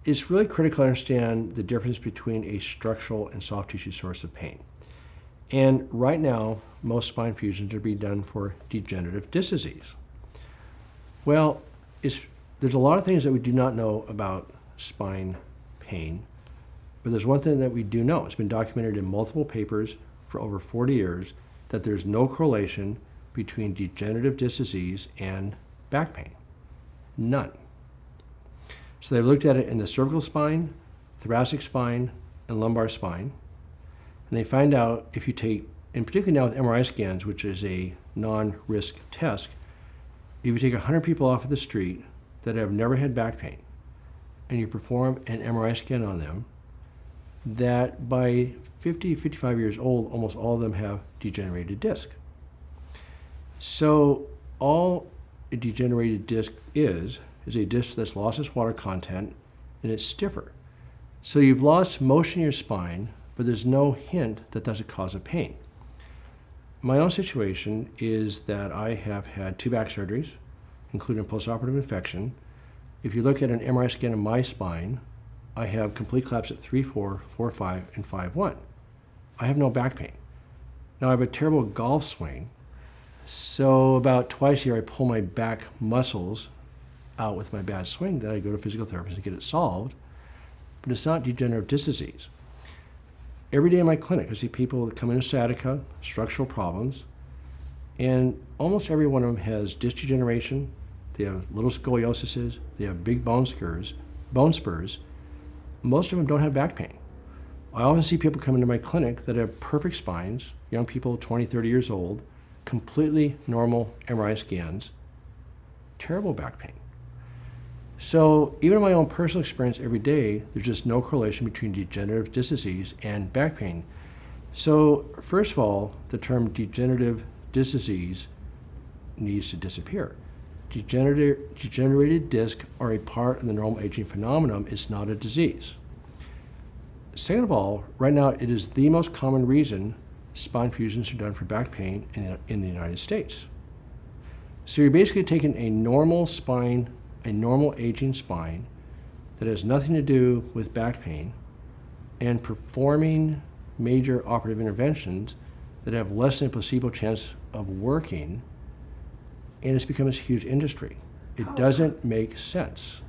it's really critical to understand the difference between a structural and soft tissue source of pain. And right now, most spine fusions are being done for degenerative disc disease. Well, there's a lot of things that we do not know about spine pain, but there's one thing that we do know. It's been documented in multiple papers for over 40 years that there's no correlation between degenerative disc disease and back pain. None. So they've looked at it in the cervical spine, thoracic spine, and lumbar spine. And they find out if you take, and particularly now with MRI scans, which is a non-risk test, if you take 100 people off of the street that have never had back pain, and you perform an MRI scan on them, that by 50, 55 years old, almost all of them have degenerated disc. So all a degenerated disc is a disc that's lost its water content and it's stiffer. So you've lost motion in your spine, but there's no hint that that's a cause of pain. My own situation is that I have had 2 back surgeries, including postoperative infection. If you look at an MRI scan of my spine, I have complete collapse at 3-4, 4-5, and 5-1. I have no back pain. Now I have a terrible golf swing, so about twice a year I pull my back muscles out with my bad swing, then I go to a physical therapist and get it solved, but it's not degenerative disc disease. Every day in my clinic, I see people that come in with sciatica, structural problems, and almost every one of them has disc degeneration, they have little scolioses, they have big bone spurs. Most of them don't have back pain. I often see people come into my clinic that have perfect spines, young people 20, 30 years old, completely normal MRI scans, terrible back pain. So even in my own personal experience every day, there's just no correlation between degenerative disc disease and back pain. So first of all, the term degenerative disc disease needs to disappear. Degenerated disc are a part of the normal aging phenomenon. It's not a disease. Second of all, right now it is the most common reason spine fusions are done for back pain in the United States. So you're basically taking a normal spine, a normal aging spine that has nothing to do with back pain, and performing major operative interventions that have less than a placebo chance of working, and it's become this huge industry. It doesn't make sense.